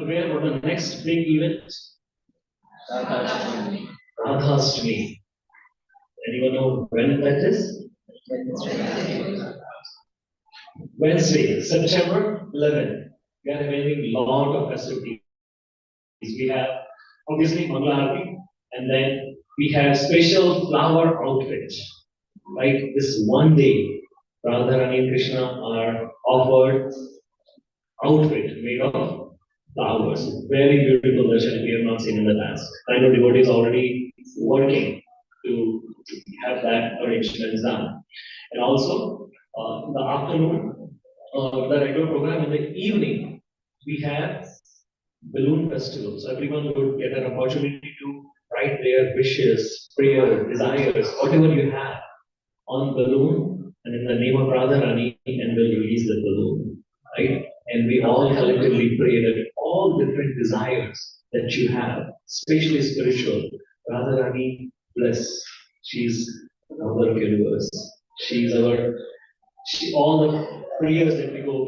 prepared for the next big event? Radhastami. Anyone know when that is? Wednesday, September 11. We are having a lot of festivities. We have obviously Mangala Aarti, and then we have special flower outfit. Like this one day, Radharani and Krishna are offered outfit made of flowers. Very beautiful version we have not seen in the past. I know devotees already working to have that arrangement done. And also, in the afternoon, the regular program in the evening, we have balloon festival. So everyone would get an opportunity to write their wishes, prayers, desires, whatever you have on balloon, and in the name of Radharani, and we'll release the balloon, right? And we all collectively pray that all different desires that you have, especially spiritual, Radharani bless. She's the mother of universe. She's all the prayers that we go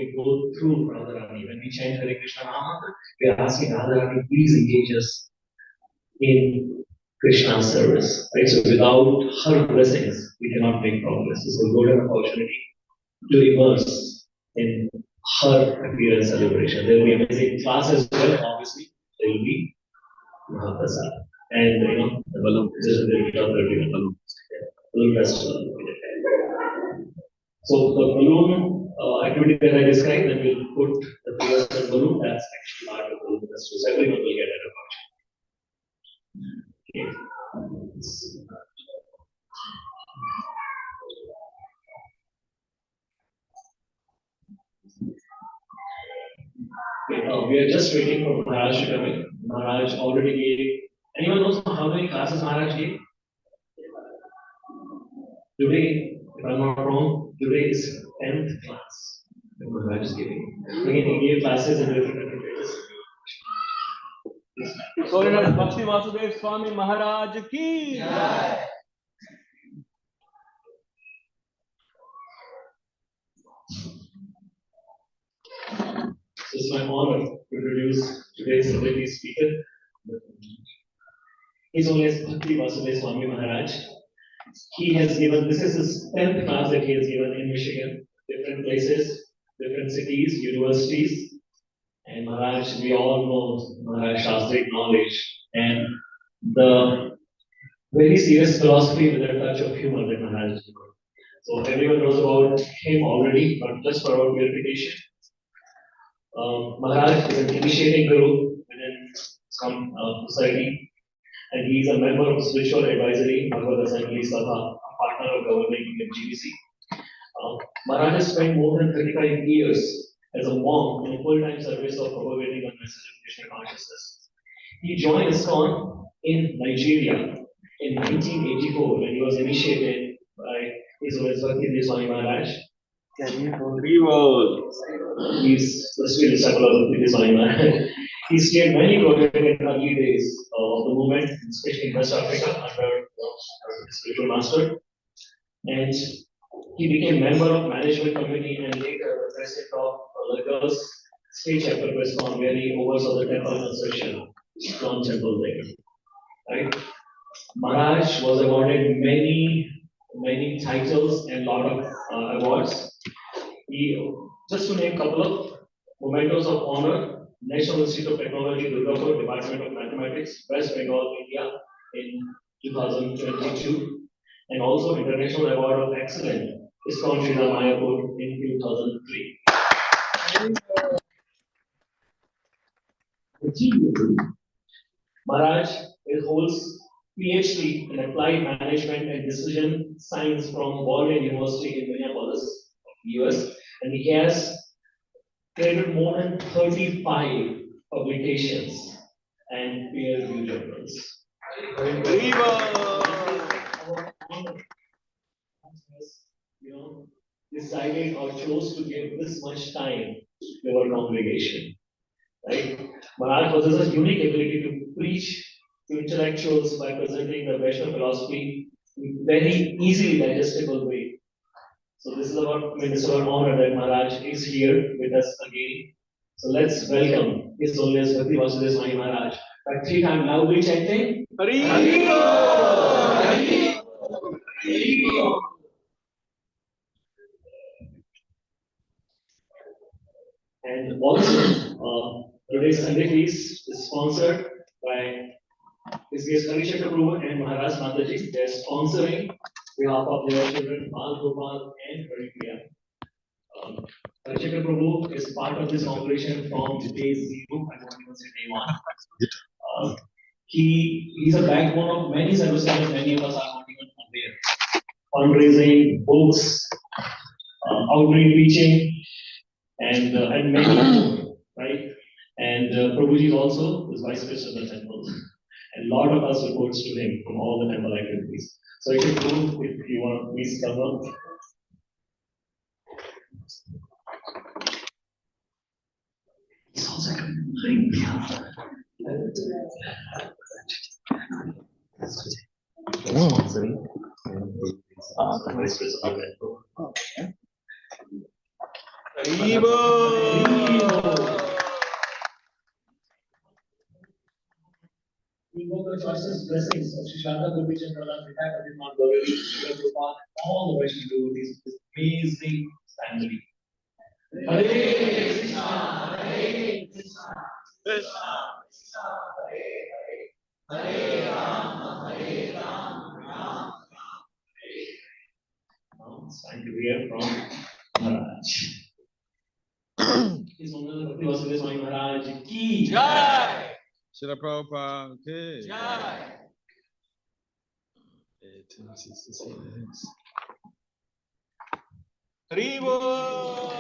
through Radharani. When we chant Hare Krishna Nama, we are asking Radharani, please engage us in Krishna's service. Right? So without her blessings, we cannot make progress. It's a golden opportunity to immerse in her appearance celebration. There will be amazing class as well, obviously. There will be Mahaprasad. And the balloon, just a little bit of the balloon festival. So the balloon activity that I described, then we'll put the prayers on balloon. That's actually part of the balloon festival. So everyone will get that opportunity. Okay. Okay, we are just waiting for Maharaj to come in. Maharaj already gave. Anyone knows how many classes Maharaj gave? Today, if I'm not wrong, today is 10th class. Maharaj is giving. Again, he gave classes in different places. Sorinat Bhakti Vasudev Swami Maharaj ki. Yeah. It's my honor to introduce today's celebrity speaker. His name is Bhakti Vasudev Swami Maharaj. He has given, this is his 10th class that he has given in Michigan, different places, different cities, universities. And Maharaj, we all know Maharaj Shastric knowledge and the very serious philosophy with a touch of humor that Maharaj has given. So everyone knows about him already, but just for our verification. Maharaj is an initiating guru within some society, and he is a member of Spiritual Advisory Bhagavad Assembly Sabha, a partner of governing GBC. Maharaj has spent more than 35 years as a monk in full-time service of propagating the message of Krishna consciousness. He joined ISKCON in Nigeria in 1984 when he was initiated by His Holiness Bhakti Swami Maharaj. He's the still disciple of Bhakti Swami Maharaj. He stayed many projects in the early days of the movement, especially in West Africa, under the spiritual master. And he became member of management committee and later the president of the girls' state chapter of ISKCON, where he oversaw the temple construction, strong temple there. Right? Maharaj was awarded many titles and a lot of awards. He, just to name a couple of mementos of honor, National Institute of Technology, Durgapur, Department of Mathematics, West Bengal, India in 2022, and also International Award of Excellence, ISKCON Srila Mayapur in 2003. Maharaj holds PhD in Applied Management and Decision Science from Walden University in Minneapolis, US, and he has created more than 35 publications and peer-reviewed journals. Decided or chose to give this much time to our congregation. Right? Maharaj possesses unique ability to preach to intellectuals by presenting the Vaishnava philosophy in very easily digestible way. So this is our honor that Maharaj is here with us again. So let's welcome His Holiness Bhakti Vasudeva Swami Maharaj. But 3 times loudly chanting, Hari and also today's Sunday feast is sponsored by His Grace Harishakar Prabhu and Maharaj Mataji. They are sponsoring behalf of their children Bal Gopal and Haripriya. Harishakar Prabhu is part of this congregation from day 0, I won't even say day 1. He's a backbone of many services that many of us are not even aware. Fundraising, books, outreach preaching, and many more, right? And Prabhuji is also the vice president of the temple. And a lot of us reports to him from all the temple activities. So if you want, please come up. He's also coming. We invoke the choicest blessings of Sri Sharda Gopichan Pradhan Vithak Aditman Gauri, all the Vaishnav devotees, this amazing family. Hare Krishna, Hare Krishna, Krishna Krishna, Hare Hare, Hare Rama, Rama Rama, Hare. Now it's time to hear from Maharaj. His Holiness Bhakti Vasudeva Swami Maharaj ki Jai. Shri Prabhupada ki Jai. 1866. Hari Bol.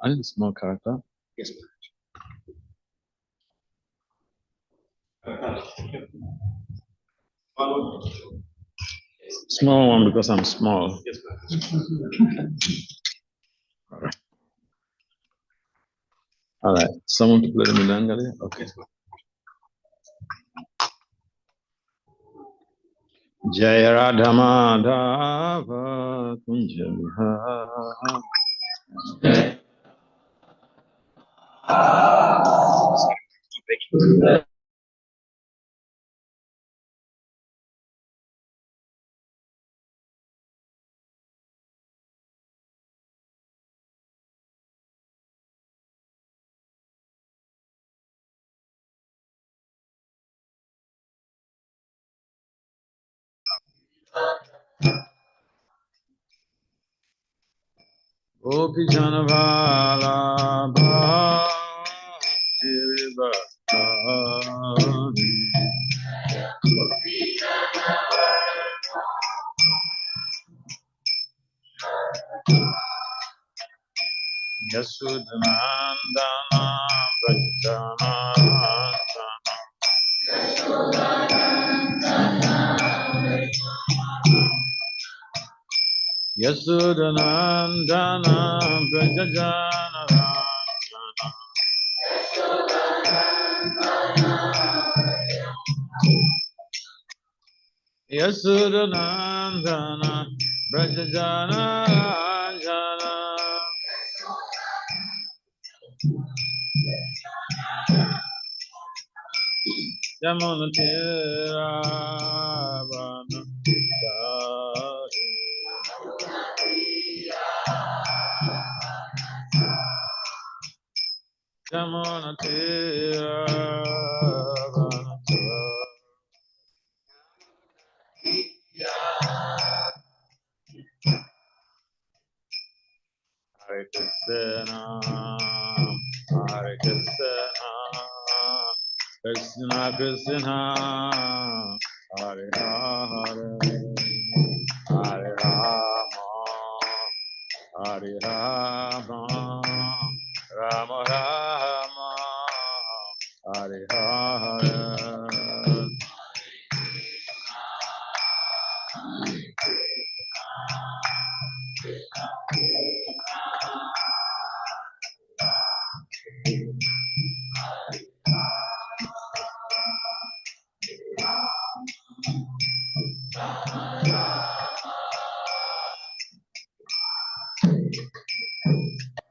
I need a small character. Yes, Small one because I'm small. yes, All right. Someone to play the Milangali? Okay. Jaya Radha Madhava Kunja Vihara. Gopi Janavala Bhakti Yasudhanandana Brajjanandana Yasudhanandana Brajjanandana Yasudhanandana Brajjanandana Yamunatira Vanachari Yamunatira Vanachari Hare Krishna, Hare Krishna, Krishna Krishna, Hare Hare, Hare Rama, Hare Rama, Rama Rama, Hare Hare.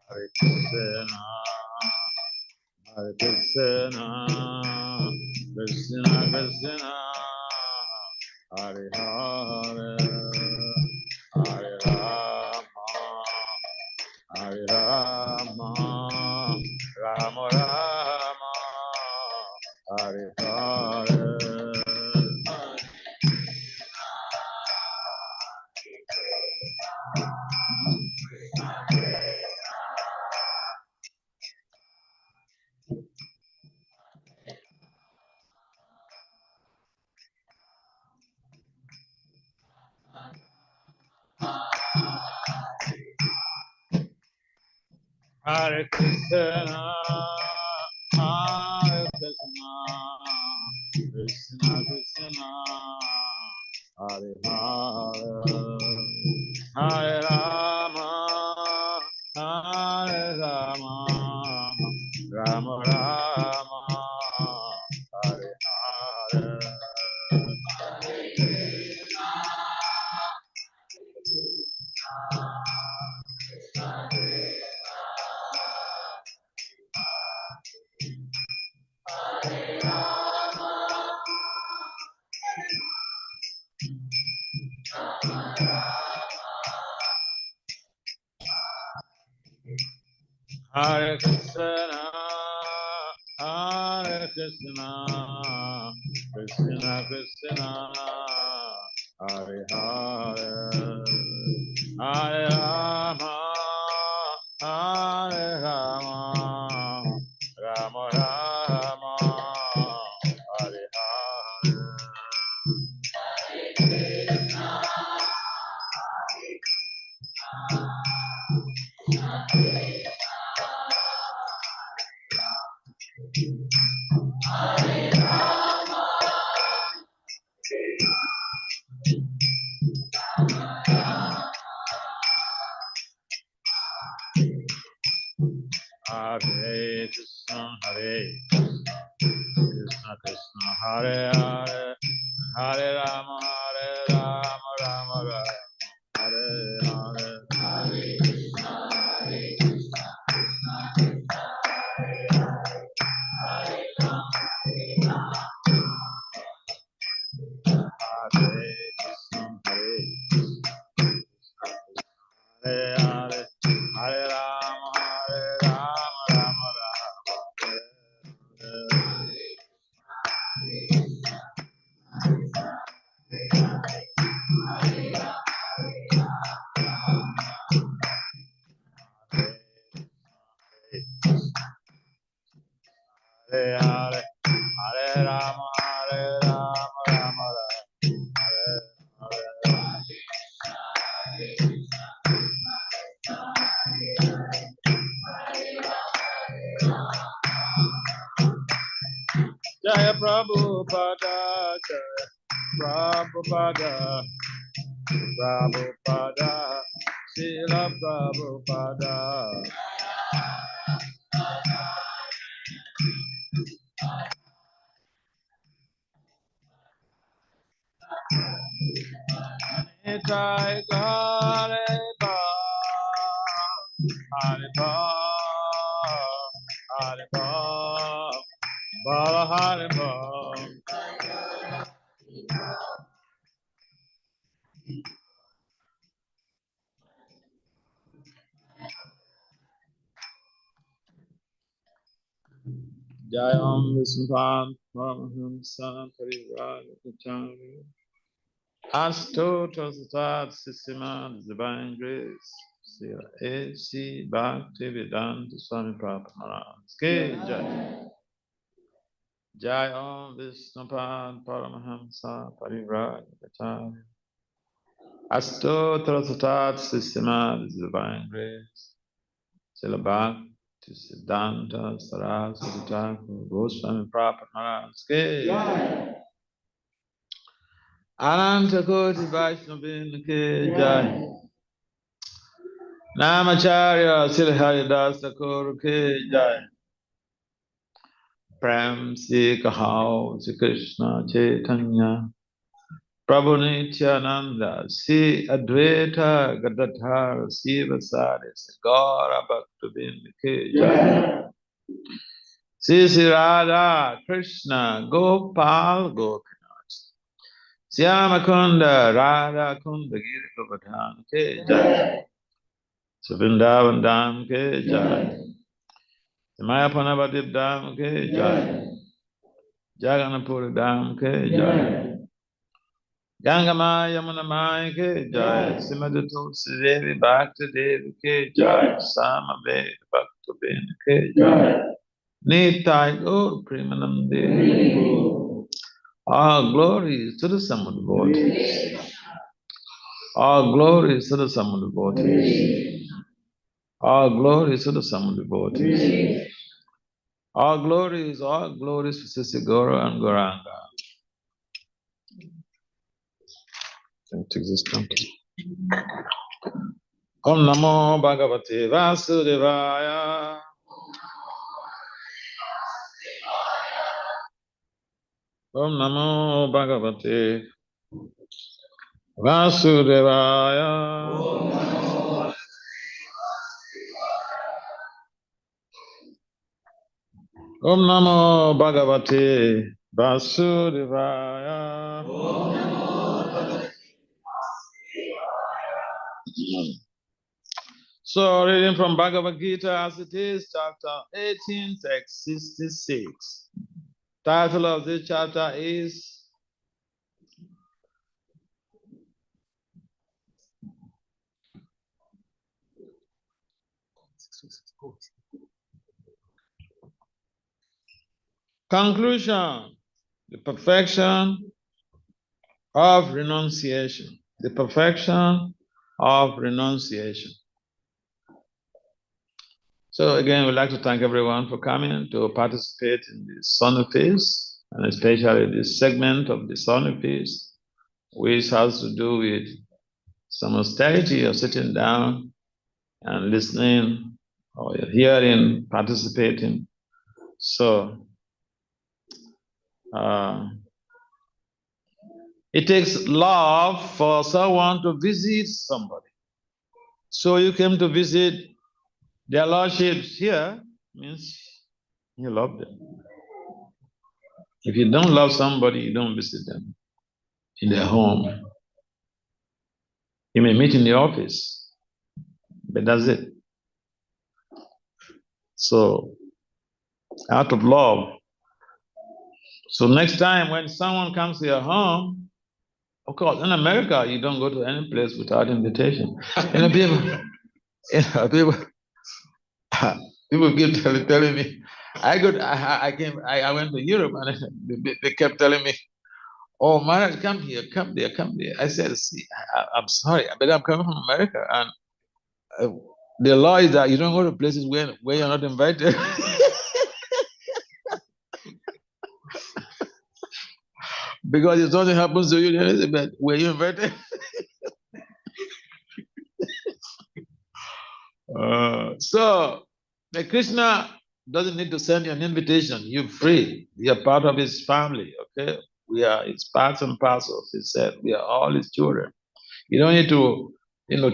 Hare Krishna, Hare Krishna, Krishna Krishna, Hare Hare, Hare Rama, Hare Rama, Rama Rama, Hare Hare. Hare Krishna, Hare Krishna, Krishna Krishna, Hare Hare, Hare Rama, Hare Rama, Rama Rama, Hare Hare. Hare Krishna, Hare Krishna, Krishna Krishna, Hare Hare, Hare Rama, Hare Rama, Rama Rama, Hare Hare. Hare Krishna, Hare Krishna, Krishna, Hare Hare, Hare Rama, Rama Rama, Hare Hare. Hare Krishna, Hare Krishna, Hare Rama, Hare Krishna, Hare Hare Hare, Hare Rama, Rama Rama, Hare Hare. Hare Hare, Hare Rama, Rama Rama, Hare Hare. Jaya Prabhupada, Jaya Prabhupada, Prabhupada, Srila Prabhupada. Nitai Hare Ba, Hare Ba, Hare Ba, Bala Hare Ba. Jai Om Vishnupan Paramahamsa Parivrajapachari Astotra Satat Sisima Divine Grace Sila A.C. Bhaktivedanta Swami Prabhupada Maharaj Ki Jai. Jai Om Vishnupan Paramahamsa Parivrajapachari Astotra Satat Sisima Divine Grace Sila Bhaktivedanta Saraswati Thakur Goswami Prabhupada Maharaj Ki Jai. Ananta Koti Vaishnavin Ki Jai. Namacharya Sri Haridas Thakur Ki Jai. Prem Si Kahao Si Krishna Chaitanya Prabhu Nityananda Si Advaita Gadadhar Si Vasari Si Gaura Bhaktivinoda Ki Jai. Si Radha Krishna Gopal Gopinath Syama Kunda Radha Kunda Giri Govardhan Ke Jai. Si Vrindavan Dham Ke Jai. Si Mayapanavadip Dham Ke Jai. Jagannathpuri Dham Ke Jai. Ganga Yamuna Maya Ke Jai. Srimati Tulsi Devi Bhakti Devi Ke Jai. Samaveda Bhakti Devi Ke Jai. Nitai Gaur Premanande. All glory to the Samud devotees. All glory to the Samud devotees. All glory to the Samud devotees. All glories to Sister Guru and Goranga. Om Namo Bhagavate Vasudevaya. Om Namo Bhagavate Vasudevaya. Om Namo Bhagavate Vasudevaya. So, reading from Bhagavad Gita as it is, chapter 18, text 66. Title of this chapter is Conclusion, the perfection of renunciation. The perfection of renunciation. So again, we'd like to thank everyone for coming to participate in this Sunday Feast, and especially this segment of the Sunday Feast, which has to do with some austerity of sitting down and listening or hearing, participating. So it takes love for someone to visit somebody. So you came to visit their lordships here, means you love them. If you don't love somebody, you don't visit them in their home. You may meet in the office, but that's it. So, out of love. So next time when someone comes to your home, of course, in America, you don't go to any place without invitation. People keep telling me, I went to Europe and they kept telling me, oh, Maharaj, come here, come there, come there. I said, see, I'm sorry, but I'm coming from America, and the law is that you don't go to places where you're not invited. Because if something happens to you, but were you invited? So, the Krishna doesn't need to send you an invitation. You're free. You're part of his family, okay? We are his parts and parcels. He said, we are all his children. You don't need to,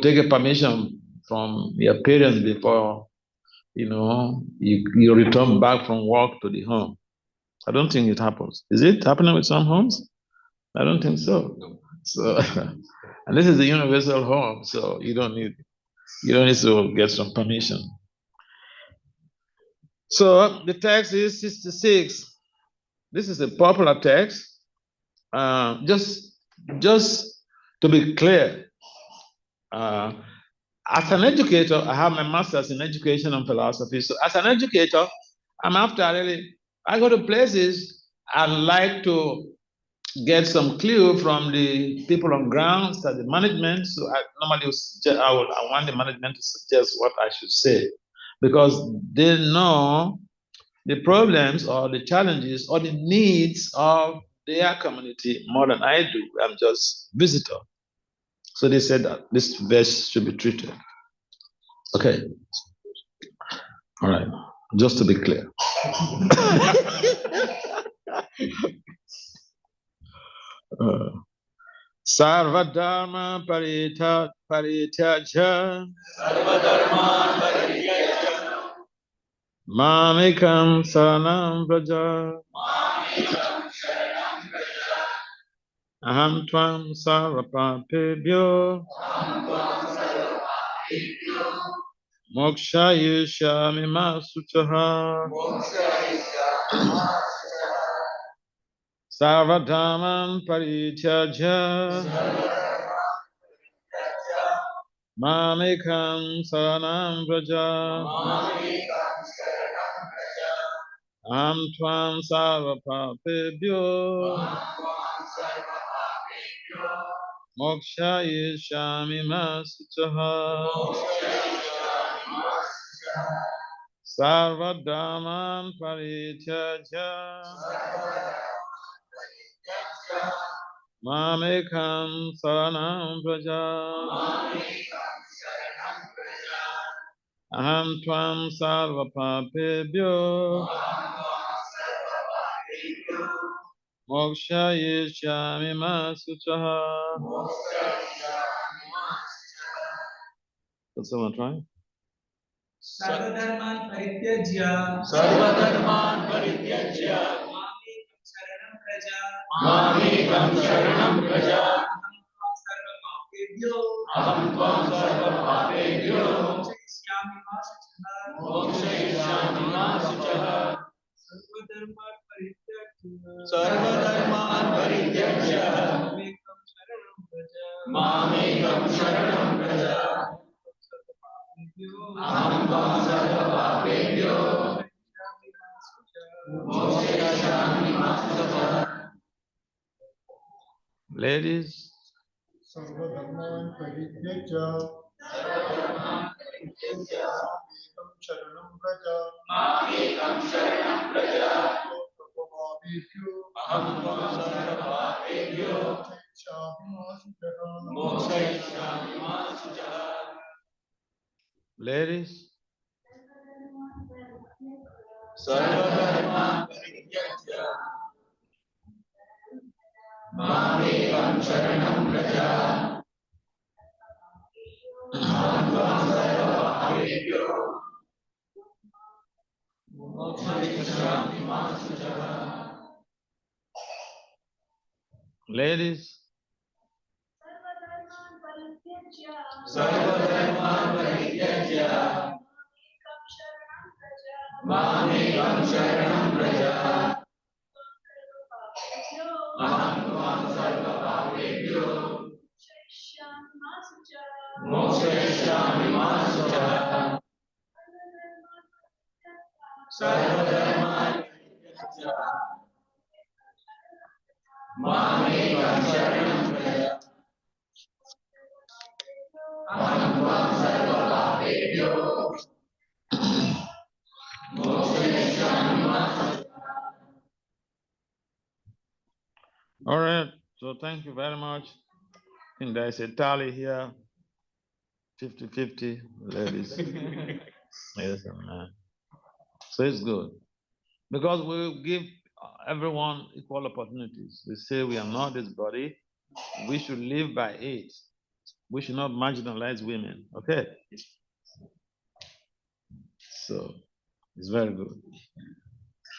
take a permission from your parents before, you return back from work to the home. I don't think it happens. Is it happening with some homes? I don't think so. So, and this is a universal home, so you don't need to get some permission. So the text is 66. This is a popular text. Just to be clear, as an educator, I have my master's in education and philosophy. So as an educator, I go to places, I like to get some clue from the people on ground, so the management. So I normally I want the management to suggest what I should say, because they know the problems or the challenges or the needs of their community more than I do. I'm just visitor. So they said that this verse should be treated. Okay. All right. Just to be clear. Sarvadharma parityaja Mamikam saranam vraja Aham tvam sarvapapebhyo mokshayishyami ma suchaha Sarvadharman parityaja Mamikam saranam vraja Aham tvam sarvapapebhyo mokshayishyami ma suchaha Sarvadharman parityaja Mamekam saranam vraja Aham tvam sarvapapebhyo mokshayishyami ma suchaha. Can someone try? Sarvadharman parityajya Mamekam sharanam praja Aham tvam sarvapapebhyo mokshayishyami ma suchaha Sarvadharman parityajya Mamekam sharanam praja Aham tvam sarvapapebhyo mokshayishyami ma suchaha. Ladies, Sarvadharman parityaja Mamekam sharanam praja Aham tvam sarvapapebhyo mokshayishyami ma suchaha. ladies, Sarvadharman parityajya Mamekam sharanam praja Aham tvam sarvapapebhyo mokshayishyami ma suchaha. ladies, Sarvadharman parityajya Mamekam sharanam praja Aham tvam sarvapapebhyo mokshayishyami ma suchaha. Sarvadharman parityajya Mamekam sharanam praja Aham tvam sarvapapebhyo mokshayishyami ma suchaha. all right. So thank you very much. I think there is a tally here, 50-50, ladies. Yes, and so it's good because we give everyone equal opportunities. They say we are not this body. We should live by it. We should not marginalize women. Okay. So it's very good.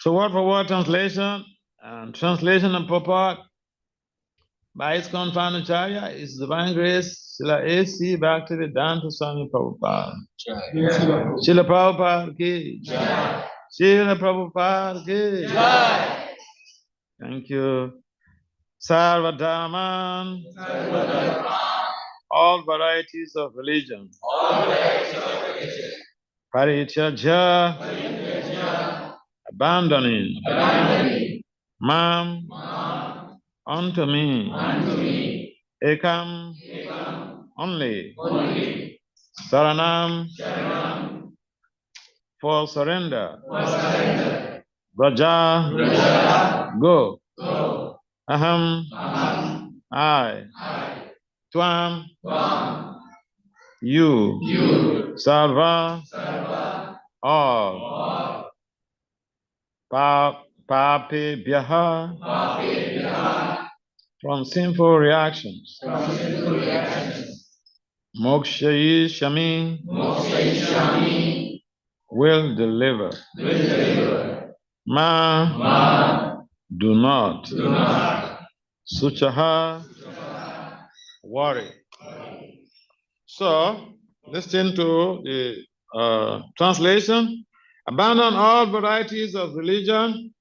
So word for word translation and translation and purport by ISKCON Phanacharya is Divine Grace, Srila A.C. Bhaktivedanta Swami Prabhupada. Srila Prabhupada ki. Srila Prabhupada ki. Thank you. Sarvadharman. All varieties of religion. Parityaja. Abandoning. Mam. Unto me. Ekam. Only. Saranam. For surrender. Braja. Go. Aham. I. Tvam. You. Sarva. All. Papebhyaha. from sinful reactions. from sinful reactions. Moksha Shami Moksha Ishami will deliver. will deliver. Ma do not. Do not Suchaha worry. So, listen to the translation. Abandon all varieties of religion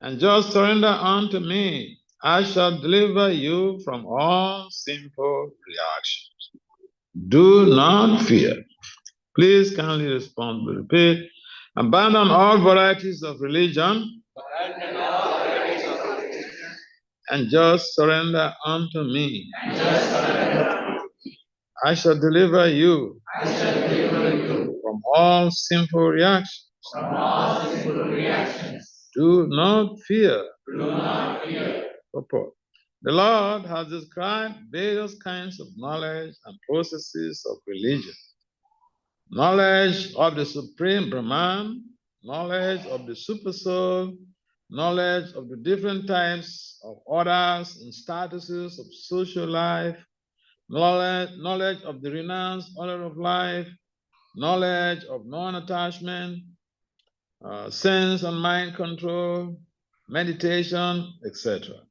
and just surrender unto me. I shall deliver you from all sinful reactions. Do not fear. Please kindly respond. Repeat. Abandon all varieties of religion and just surrender unto me. I shall deliver you from all sinful reactions. Do not fear. Purport. The Lord has described various kinds of knowledge and processes of religion. Knowledge of the Supreme Brahman, knowledge of the Supersoul, knowledge of the different types of orders and statuses of social life, knowledge of the renounced order of life, knowledge of non-attachment, sense and mind control, meditation, etc.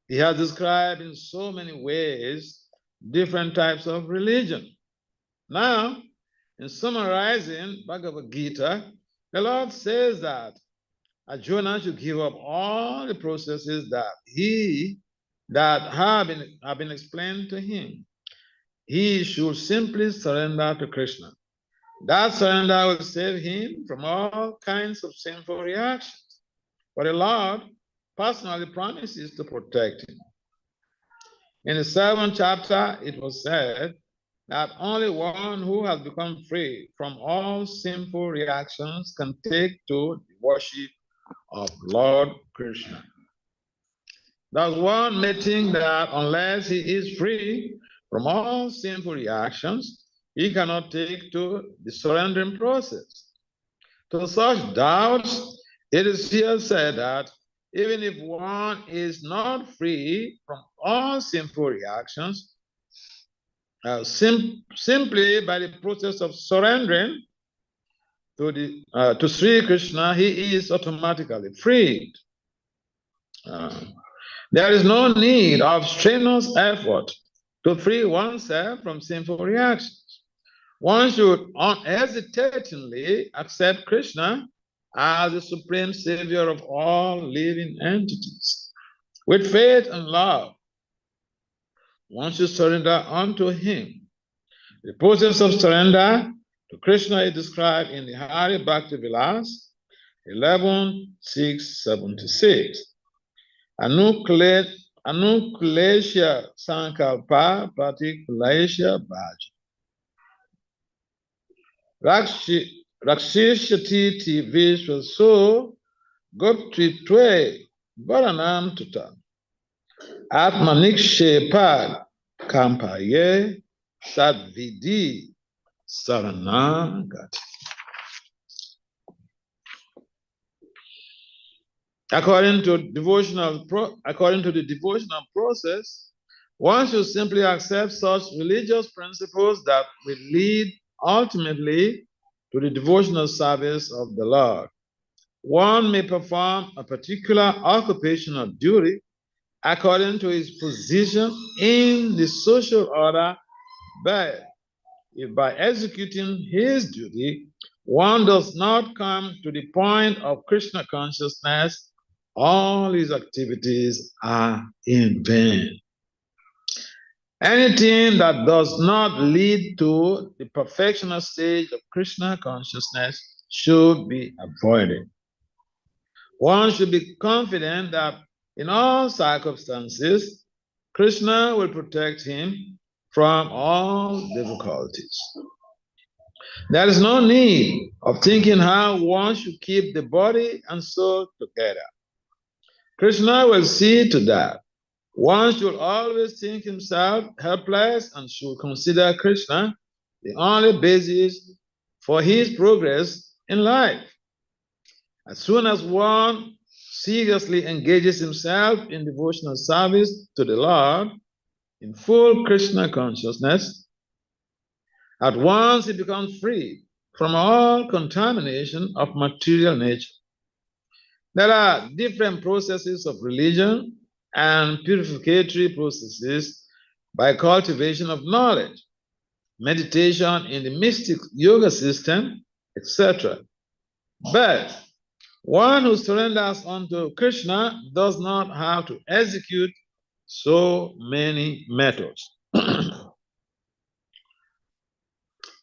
He has described in so many ways different types of religion. Now, in summarizing Bhagavad Gita, the Lord says that Arjuna should give up all the processes that have been explained to him. He should simply surrender to Krishna. That surrender will save him from all kinds of sinful reactions. For the Lord personally promises to protect him. In the 7th chapter, it was said that only one who has become free from all sinful reactions can take to the worship of Lord Krishna. Thus one may think that unless he is free from all sinful reactions, he cannot take to the surrendering process. To such doubts, it is here said that even if one is not free from all sinful reactions, simply by the process of surrendering to Sri Krishna, he is automatically freed. There is no need of strenuous effort to free oneself from sinful reactions. One should unhesitatingly accept Krishna as the supreme savior of all living entities. With faith and love, one should surrender unto him. The process of surrender to Krishna is described in the Hari Bhakti Vilas 11.676. Anukulesha Sankalpa Patikulesha Bhaja. Rakshishati ti Vishwa So Gopti Twe Varanam Tuta Atmanikshe Pad Kampaye Sadvidi Saranagati. According to the devotional process, one should simply accept such religious principles that will lead ultimately to the devotional service of the Lord. One may perform a particular occupational duty according to his position in the social order, but if by executing his duty, one does not come to the point of Krishna consciousness, all his activities are in vain. Anything that does not lead to the perfectional stage of Krishna consciousness should be avoided. One should be confident that in all circumstances, Krishna will protect him from all difficulties. There is no need of thinking how one should keep the body and soul together. Krishna will see to that. One should always think himself helpless and should consider Krishna the only basis for his progress in life. As soon as one seriously engages himself in devotional service to the Lord in full Krishna consciousness, at once he becomes free from all contamination of material nature. There are different processes of religion and purificatory processes by cultivation of knowledge, meditation in the mystic yoga system, etc. But one who surrenders unto Krishna does not have to execute so many methods.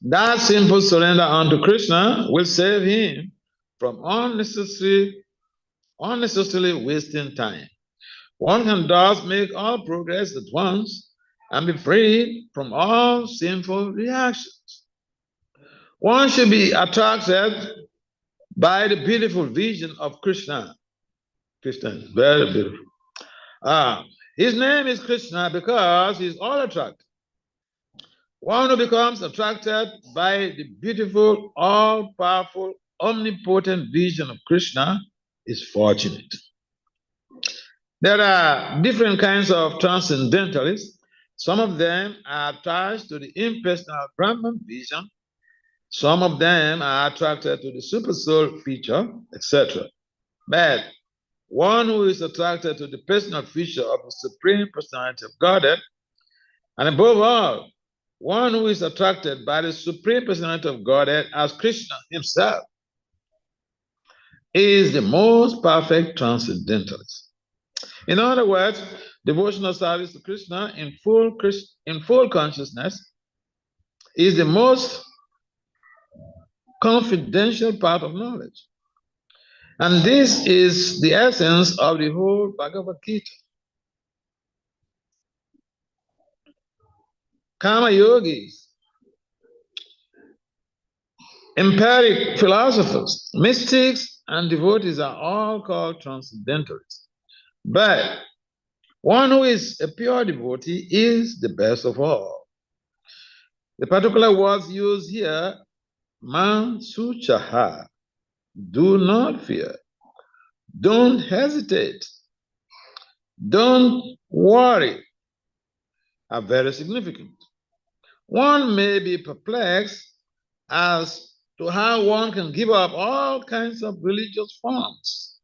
That simple surrender unto Krishna will save him from unnecessarily wasting time. One can thus make all progress at once and be freed from all sinful reactions. One should be attracted by the beautiful vision of Krishna. Krishna is very beautiful. His name is Krishna because he's all attractive. One who becomes attracted by the beautiful, all-powerful, omnipotent vision of Krishna is fortunate. There are different kinds of transcendentalists. Some of them are attached to the impersonal Brahman vision. Some of them are attracted to the supersoul feature, etc. But one who is attracted to the personal feature of the Supreme Personality of Godhead, and above all, one who is attracted by the Supreme Personality of Godhead as Krishna himself, is the most perfect transcendentalist. In other words, devotional service to Krishna in full consciousness is the most confidential part of knowledge. And this is the essence of the whole Bhagavad Gita. Karma yogis, empiric philosophers, mystics, and devotees are all called transcendentalists. But one who is a pure devotee is the best of all. The particular words used here, man suchaha, do not fear, don't hesitate, don't worry, are very significant. One may be perplexed as to how one can give up all kinds of religious forms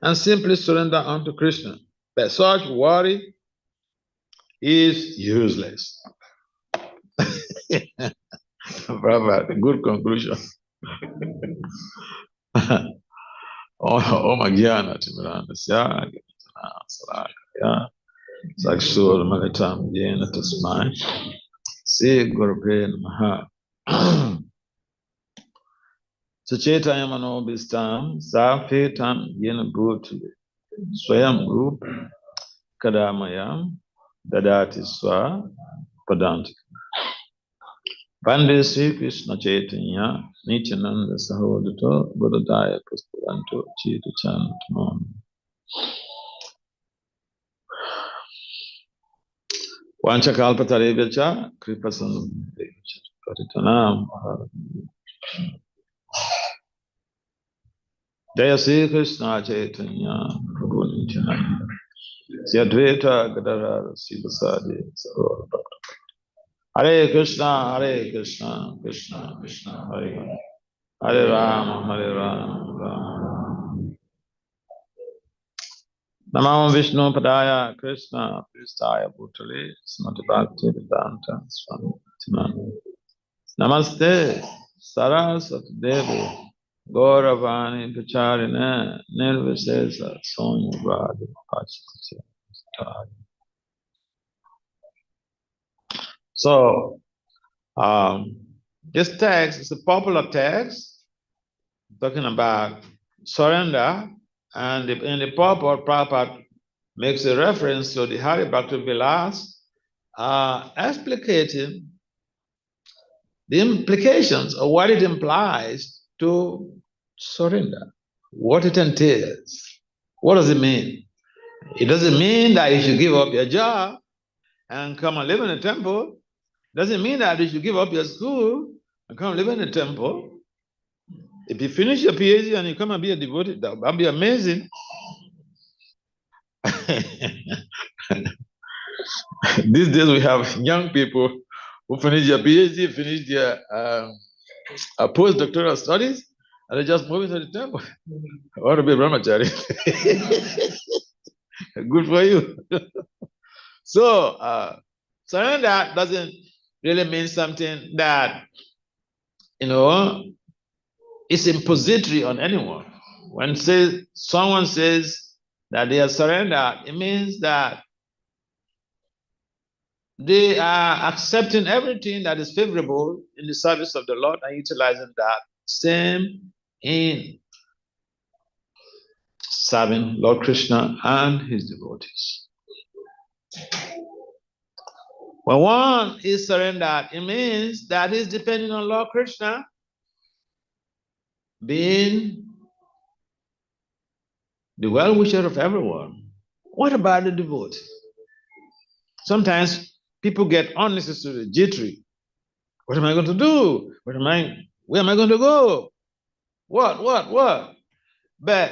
and simply surrender unto Krishna. But such worry is useless. Brother, good conclusion. Oh my God, Sakshur Malatam Jena Tasmai. See Gurupe Namaha. Suchetaya Mano Bistam, Sapetam Yena Bhuti, Swayam Group, Kadamayam, Dadati Swa, Padantik. Pande Sri Krishna Chaitanya, Nityananda Sahodito, Buddhadaya Pusturanto, Chita Chantamam. Vanchakalpatarevacha, Kripasanam Patitanam. Jaya Sri Krishna Chaitanya, Prabhu Nityananda. Syadvaita Gadara Sivasadi Sarora Bhakta. Hare Krishna, Krishna Krishna, Hare Hare. Hare Rama, Rama. Namo Vishnu Padaya Krishna Pristaya Bhutale Srimati Bhakti Vedanta Swami Tinanda. Namaste Saraswati Devi Gauravani Pacharine Nirvisesa Sonya Radha Pachita. So, this text is a popular text talking about surrender, and in the purport, Prabhupada makes a reference to the Hari Bhakti Vilas, explicating the implications of what it implies to surrender, what it entails. What does it mean? It doesn't mean that you should give up your job and come and live in a temple. It doesn't mean that you should give up your school and come live in a temple. If you finish your PhD and you come and be a devotee, that would be amazing. These days we have young people who finish their PhD, finish their postdoctoral studies, and they just move into the temple. I want to be a brahmachari. Good for you. So, surrender doesn't really mean something that, is impository on anyone. When someone says that they are surrendered, it means that they are accepting everything that is favorable in the service of the Lord and utilizing that same in serving Lord Krishna and his devotees. When one is surrendered, it means that he's depending on Lord Krishna, being the well-wisher of everyone. What about the devotee? Sometimes people get unnecessarily jittery. What am I going to do? Where am I going to go? What? But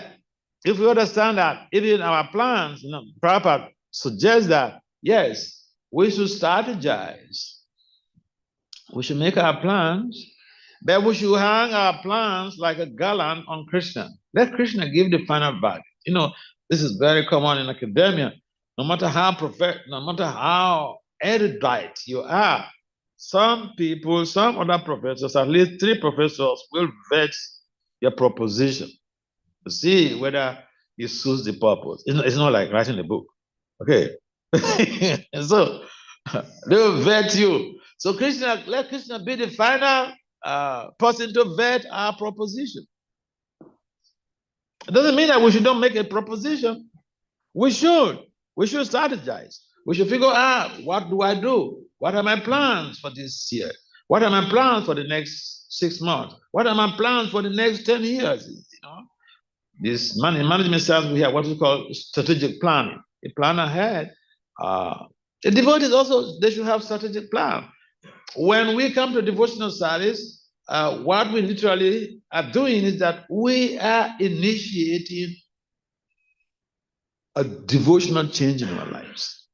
if we understand that even our plans, Prabhupada suggests that, yes, we should strategize. We should make our plans, but we should hang our plans like a garland on Krishna. Let Krishna give the final verdict. This is very common in academia. No matter how erudite you are, some other professors, at least 3 professors, will vet your proposition to see whether it suits the purpose. It's not like writing a book. Okay. So they will vet you. So let Krishna be the final person to vet our proposition. It doesn't mean that we should not make a proposition. We should strategize. We should figure out, what do I do? What are my plans for this year? What are my plans for the next 6 months? What are my plans for the next 10 years? This management science, we have what we call strategic planning. A plan ahead. The devotees also, they should have strategic plan. When we come to devotional service, what we literally are doing is that we are initiating a devotional change in our lives.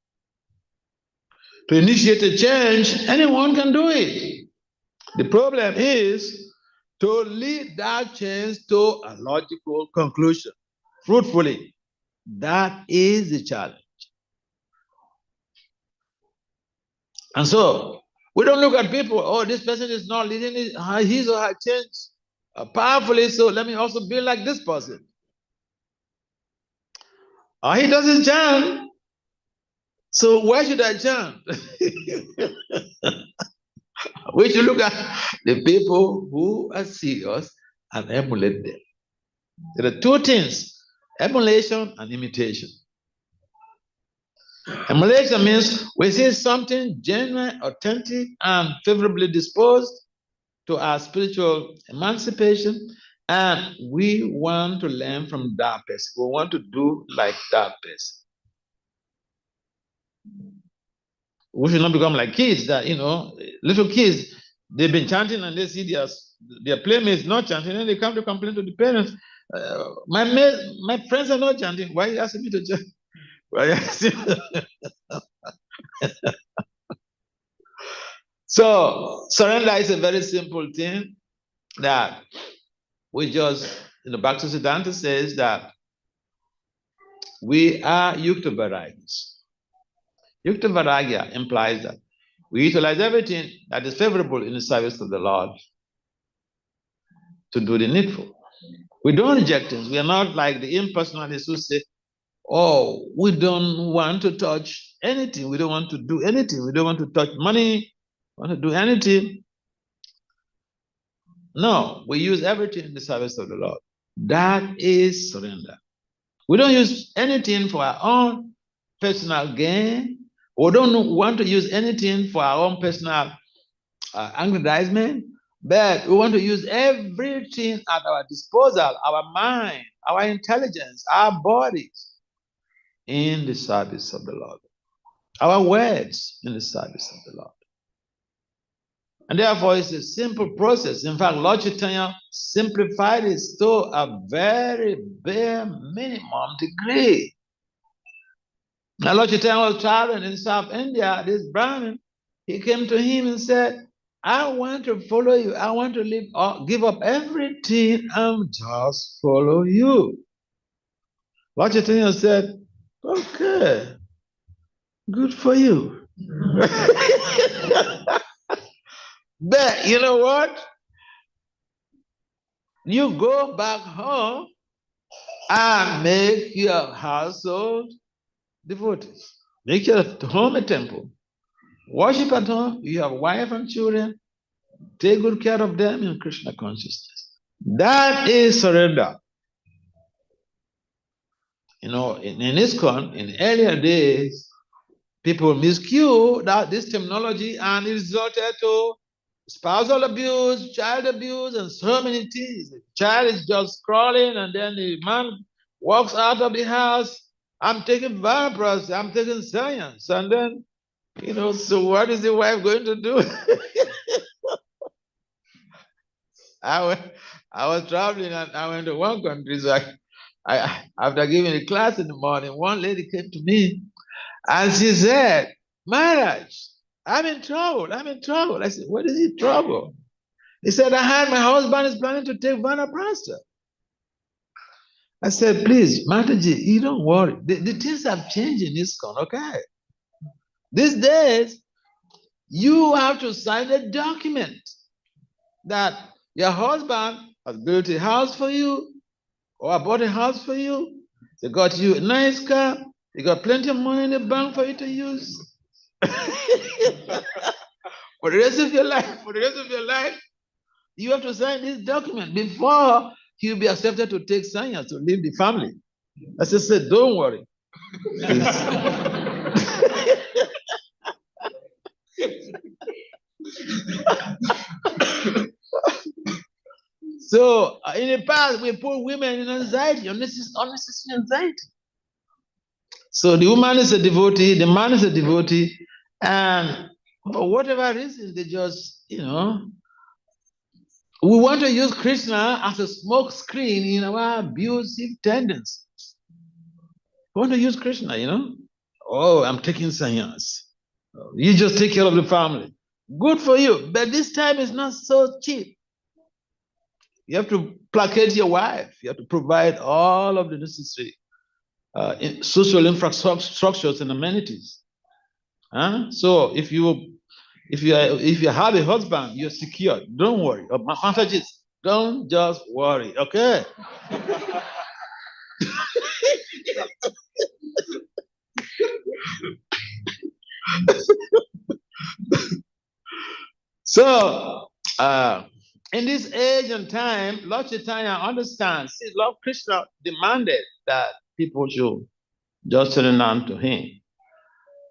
To initiate a change, anyone can do it. The problem is to lead that change to a logical conclusion, fruitfully. That is the challenge. And so, we don't look at people, this person is not leading his or her change powerfully, so let me also be like this person. He doesn't chant, so why should I chant? We should look at the people who are serious and emulate them. There are 2 things, emulation and imitation. Emulation means we see something genuine, authentic, and favorably disposed to our spiritual emancipation, and we want to learn from that person. We want to do like that person. We should not become like kids that, little kids, they've been chanting and they see their playmates not chanting, and they come to complain to the parents. My friends are not chanting. Why are you asking me to chant? So, surrender is a very simple thing that we just, Bhakti Siddhanta says that we are yukta vairagis. Yukta vairagya implies that we utilize everything that is favorable in the service of the Lord to do the needful. We don't reject things. We are not like the impersonalists who say, we don't want to touch anything. We don't want to do anything. We don't want to touch money. Want to do anything. No, we use everything in the service of the Lord. That is surrender. We don't use anything for our own personal gain. We don't want to use anything for our own personal aggrandizement, but we want to use everything at our disposal, our mind, our intelligence, our bodies, in the service of the Lord. Our words in the service of the Lord. And therefore, it's a simple process. In fact, Lord Chaitanya simplified it to a very bare minimum degree. Now, Lord Chaitanya was traveling in South India. This Brahmin, he came to him and said, I want to follow you. I want to give up everything and just follow you. Lord Chaitanya said, okay, good for you. But you know what? You go back home and make your household devotees. Make your home a temple. Worship at home. You have wife and children. Take good care of them in Krishna consciousness. That is surrender. You know, in ISKCON, in earlier days, people miscue that this terminology and it resulted to spousal abuse, child abuse, and so many things. The child is just crawling, and then the man walks out of the house. I'm taking vipers, I'm taking science. And then, you know, so what is the wife going to do? I was traveling and I went to one country. So I after giving a class in the morning, one lady came to me and she said, Maharaj, I'm in trouble. I'm in trouble. I said, what is the trouble? He said, I heard my husband is planning to take Vanaprastha. I said, please, Mataji, you don't worry. The things have changed in ISKCON, okay? These days, you have to sign a document that your husband has built a house for you or bought a house for you. They got you a nice car. They got plenty of money in the bank for you to use. For the rest of your life, you have to sign this document before you'll be accepted to take science to leave the family. I just said, don't worry. So in the past, we put women in anxiety, unnecessary anxiety. So the woman is a devotee, the man is a devotee, and for whatever reason, they just, you know, we want to use Krishna as a smoke screen in our abusive tendencies. We want to use Krishna, you know. Oh, I'm taking science. You just take care of the family. Good for you, but this time is not so cheap. You have to placate your wife. You have to provide all of the necessary social infrastructures and amenities. So if you have a husband, you're secure. Don't worry. Mataji, don't just worry. Okay. So in this age and time, Lord Chaitanya understands. See, Lord Krishna demanded that people should just surrender to him.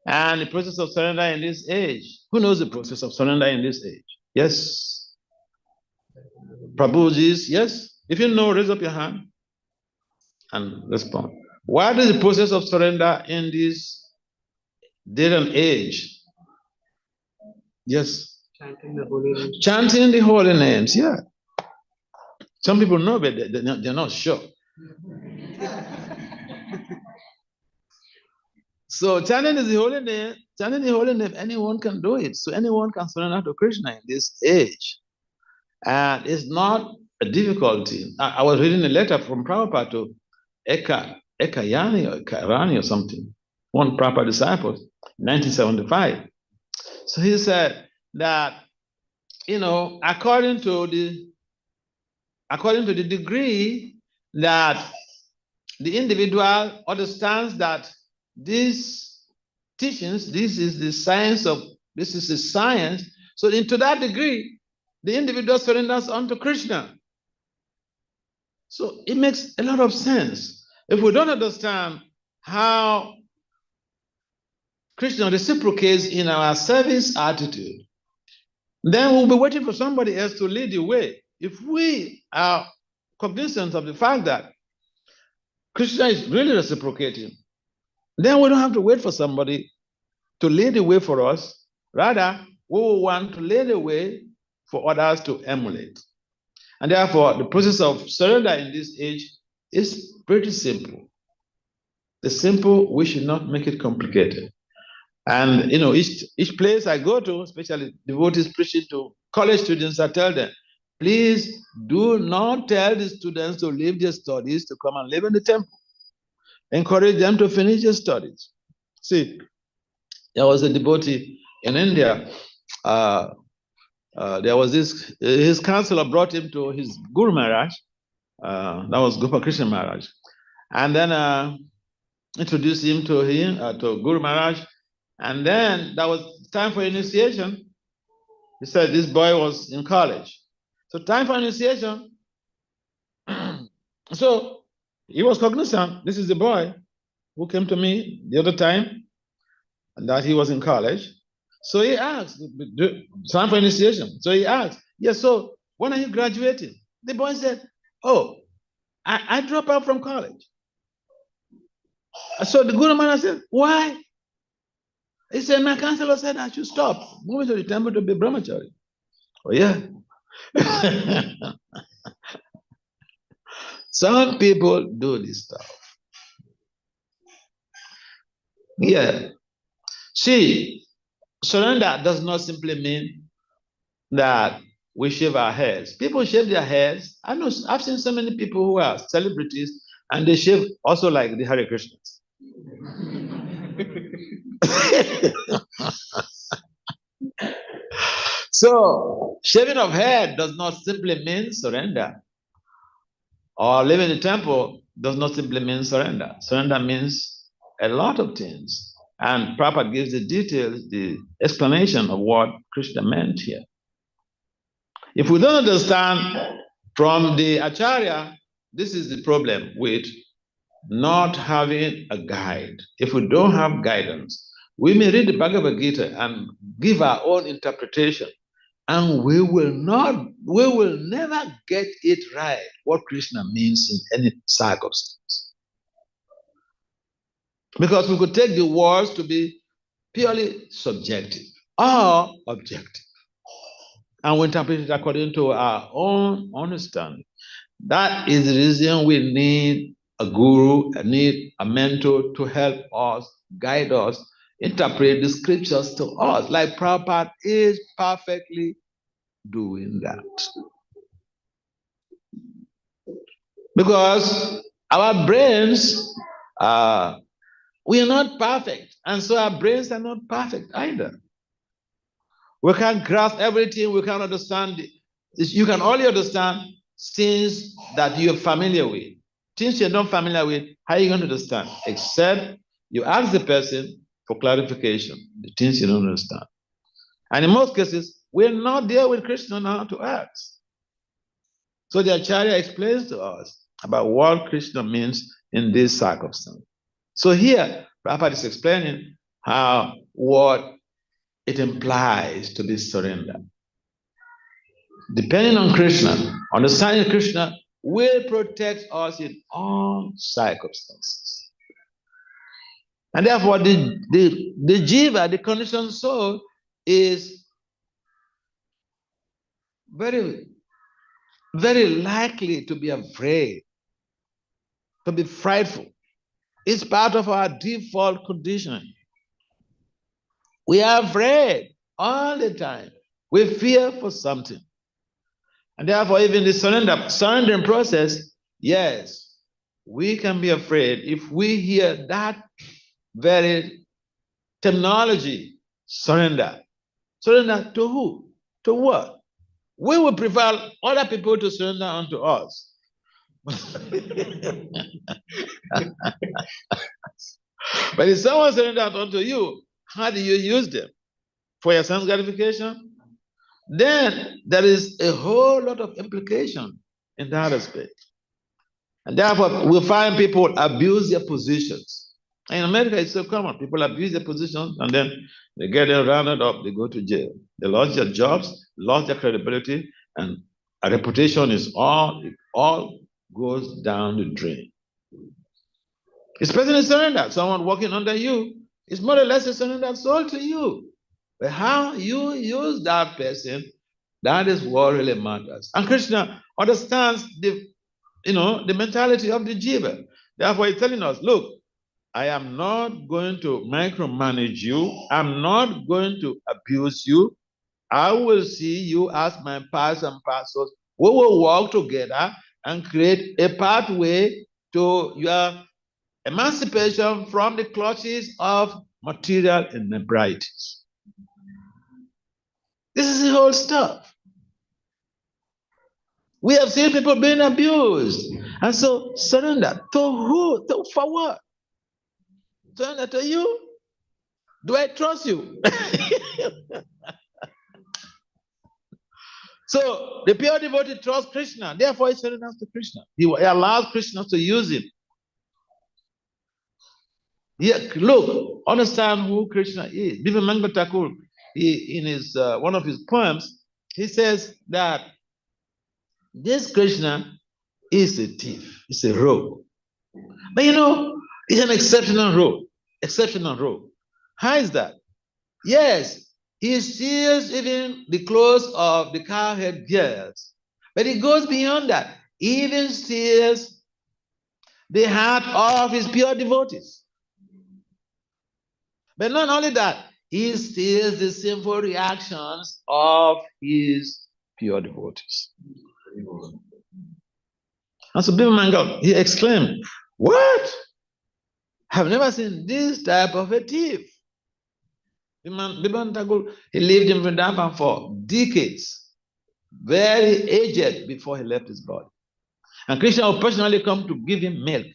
And the process of surrender in this age, who knows the process of surrender in this age? Yes. Prabhuji, yes? If you know, raise up your hand and respond. What is the process of surrender in this day and age? Yes. Chanting the holy names. Chanting the holy names, yeah. Some people know, but they're not sure. So chanting is the holy name. Chanting the holy name, anyone can do it. So anyone can surrender to Krishna in this age. And it's not a difficulty. I was reading a letter from Prabhupada to Ekayani or Karani or something, one Prabhupada disciple, 1975. So he said that, you know, according to the degree that the individual understands that these teachings, this is the science. So into that degree, the individual surrenders unto Krishna. So it makes a lot of sense. If we don't understand how Krishna reciprocates in our service attitude, then we'll be waiting for somebody else to lead the way. If we are cognizant of the fact that Krishna is really reciprocating, then we don't have to wait for somebody to lead the way for us. Rather, we will want to lead the way for others to emulate. And therefore, the process of surrender in this age is pretty simple. the simple, we should not make it complicated. And each place I go to, especially devotees preaching to college students, I tell them, please do not tell the students to leave their studies to come and live in the temple. Encourage them to finish their studies. See, there was a devotee in India. There was his counselor brought him to his Guru Maharaj. That was Gopa Krishna Maharaj. And then introduced him to Guru Maharaj. And then that was time for initiation. He said this boy was in college. So time for initiation. So he was cognizant. This is the boy who came to me the other time, and that he was in college. So he asked, time for initiation. So he asked, yes, so when are you graduating? The boy said, oh, I dropped out from college. So the Guru Maharaj said, why? He said, my counselor said I should stop moving to the temple to be brahmachari. Oh, yeah. Some people do this stuff. Yeah. See, surrender does not simply mean that we shave our heads. People shave their heads. I've seen so many people who are celebrities and they shave also like the Hare Krishnas. So, shaving of head does not simply mean surrender. Or living in the temple does not simply mean surrender. Surrender means a lot of things. And Prabhupada gives the details, the explanation of what Krishna meant here. If we don't understand from the Acharya, this is the problem with not having a guide. If we don't have guidance, we may read the Bhagavad Gita and give our own interpretation, and we will never get it right what Krishna means in any circumstance. Because we could take the words to be purely subjective or objective, and we interpret it according to our own understanding. That is the reason we need a guru, need a mentor to help us, guide us, interpret the scriptures to us, like Prabhupada is perfectly doing that. Because our brains, we are not perfect, and so our brains are not perfect either. We can't grasp everything, we can't understand it. You can only understand things that you're familiar with. Things you're not familiar with, how are you going to understand? Except you ask the person for clarification, the things you don't understand. And in most cases, we're not there with Krishna now to ask. So the Acharya explains to us about what Krishna means in this circumstance. So here, Prabhupada is explaining what it implies to be surrender. Depending on Krishna, understanding Krishna will protect us in all circumstances. And therefore, the jiva, the conditioned soul, is very, very likely to be afraid, to be frightful. It's part of our default conditioning. We are afraid all the time. We fear for something. And therefore, even the surrendering process, yes, we can be afraid if we hear that very terminology, surrender. Surrender to who? To what? We would prefer other people to surrender unto us. But if someone surrenders unto you, how do you use them? For your sense gratification? Then there is a whole lot of implication in that aspect. And therefore, we find people abuse their positions. And in America, it's so common. People abuse their positions and then they get rounded up, they go to jail. They lost their jobs, lost their credibility, and a reputation is all goes down the drain. Especially surrender. Someone working under you is more or less a surrendered soul to you. But how you use that person, that is what really matters. And Krishna understands the mentality of the jiva. Therefore, he's telling us, look, I am not going to micromanage you. I'm not going to abuse you. I will see you as my parts and parcels. We will work together and create a pathway to your emancipation from the clutches of material inebriety. This is the whole stuff. We have seen people being abused. And so surrender. To who? For what? Surrender to you? Do I trust you? So the pure devotee trusts Krishna. Therefore, he surrenders to Krishna. He allows Krishna to use him. Yeah, look, understand who Krishna is. Bimal Thakur, in his one of his poems, he says that this Krishna is a thief. It's a rogue. But you know, he's an exceptional rogue. Exceptional rogue. How is that? Yes, he steals even the clothes of the cowherd girls. But he goes beyond that. He even steals the heart of his pure devotees. But not only that, he steals the sinful reactions of his pure devotees. And so Bimal, he exclaimed, "What? I've never seen this type of a thief." Bimal Thakur, he lived in Vrindavan for decades, very aged before he left his body. And Krishna would personally come to give him milk.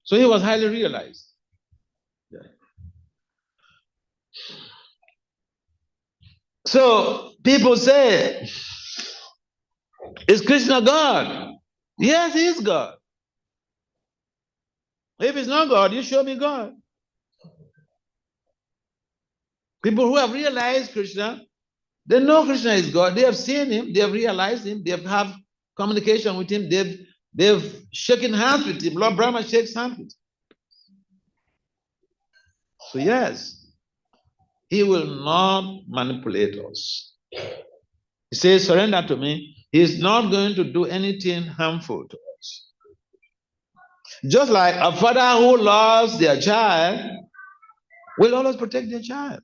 So he was highly realized. Yeah. So people say, is Krishna God? Yes, he is God. If he's not God, you show me God. People who have realized Krishna, they know Krishna is God. They have seen him, they have realized him, they have communication with him, they've shaken hands with him. Lord Brahma shakes hands with him. So yes, he will not manipulate us. He says, surrender to me. He is not going to do anything harmful to us. Just like a father who loves their child will always protect their child.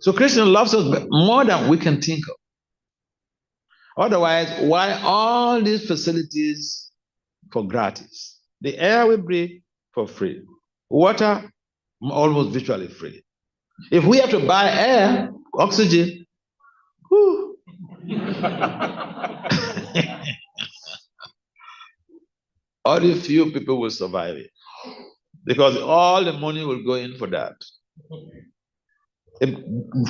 So Krishna loves us more than we can think of. Otherwise, why all these facilities for gratis? The air we breathe for free. Water almost virtually free. If we have to buy air, oxygen, whew. Only few people will survive it because all the money will go in for that. If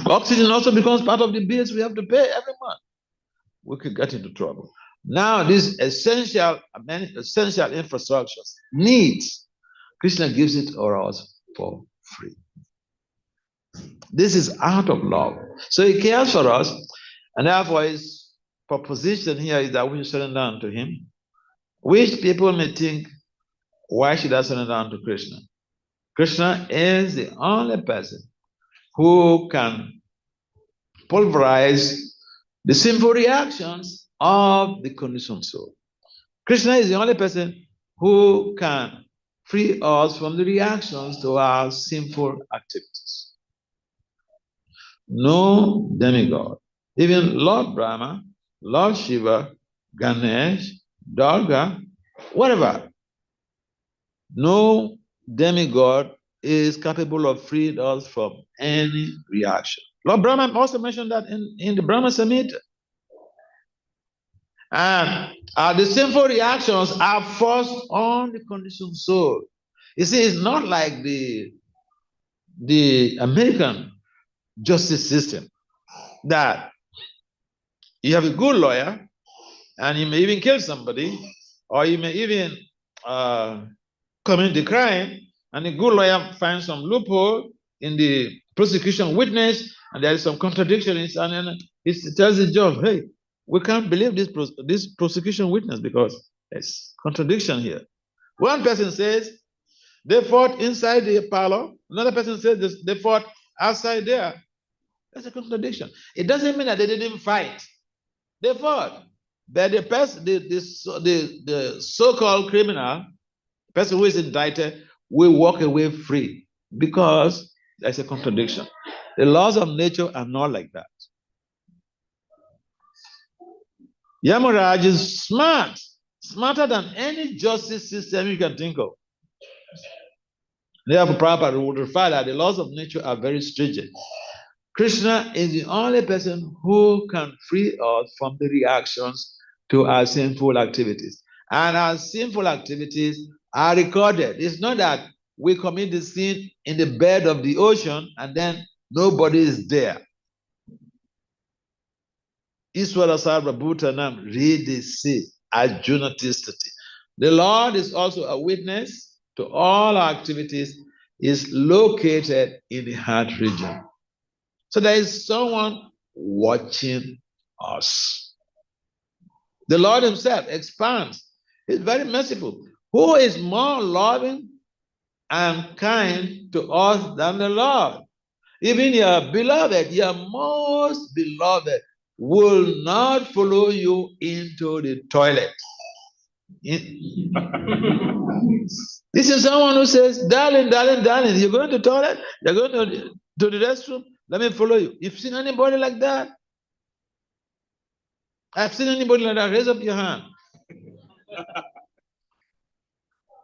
oxygen also becomes part of the bills we have to pay every month, we could get into trouble. Now, these essential infrastructures needs, Krishna gives it to us for free. This is out of love. So he cares for us, and therefore his proposition here is that we surrender unto him. Which people may think, why should I surrender unto Krishna? Krishna is the only person who can pulverize the sinful reactions of the conditioned soul. Krishna is the only person who can free us from the reactions to our sinful activities. No demigod, even Lord Brahma, Lord Shiva, Ganesh, Durga, whatever, no demigod is capable of freeing us from any reaction. Lord Brahma also mentioned that in the Brahma Samhita. And the sinful reactions are forced on the conditioned soul. You see, it's not like the American justice system that you have a good lawyer and you may even kill somebody, or you may even commit the crime, and the good lawyer finds some loophole in the prosecution witness, and there is some contradiction, and then he tells the judge, hey, we can't believe this prosecution witness because there's contradiction here. One person says they fought inside the parlor, another person says they fought outside there. That's a contradiction. It doesn't mean that they didn't fight. They fought. But the person, the so-called criminal, the person who is indicted, will walk away free because there's a contradiction. The laws of nature are not like that. Yamaraj is smart, smarter than any justice system you can think of. Therefore, Prabhupada would refer that the laws of nature are very stringent. Krishna is the only person who can free us from the reactions to our sinful activities. And our sinful activities are recorded. It's not that we commit the sin in the bed of the ocean and then nobody is there. Iswara Sarva Bhutanam Ridi Si Arjuna Tistati. The Lord is also a witness to all our activities, is located in the heart region. So there is someone watching us. The Lord himself expands. He's very merciful. Who is more loving and kind to us than the Lord? Even your beloved, your most beloved, will not follow you into the toilet. This is someone who says, darling, darling, darling, you're going to the toilet? You're going to the restroom? Let me follow you. You've seen anybody like that? I've seen anybody like that. Raise up your hand.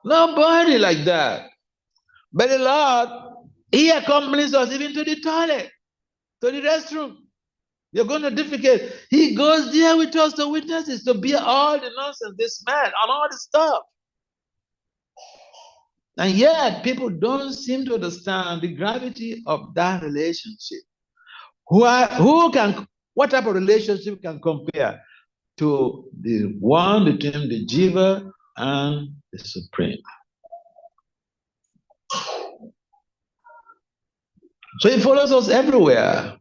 Nobody like that. But the Lord, he accompanies us even to the toilet, to the restroom. You're going to defecate. He goes there with us to witnesses, to bear all the nonsense, the smell, and all the stuff. And yet, people don't seem to understand the gravity of that relationship. What type of relationship can compare to the one between the Jiva and the Supreme? So he follows us everywhere.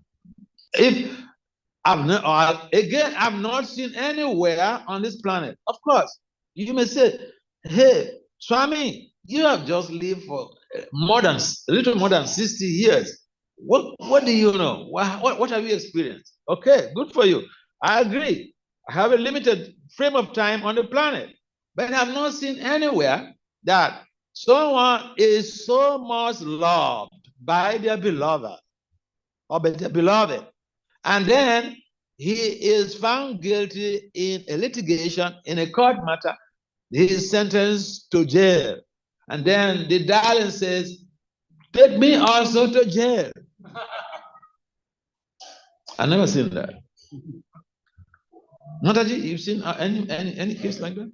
I've not seen anywhere on this planet. Of course, you may say, hey, Swami, you have just lived for a little more than 60 years. What do you know? What have you experienced? Okay, good for you. I agree. I have a limited frame of time on the planet, but I have not seen anywhere that someone is so much loved by their beloved or by their beloved, and then he is found guilty in a litigation, in a court matter. He is sentenced to jail. And then the darling says, take me also to jail. I've never seen that. Mataji, you've seen any case like that?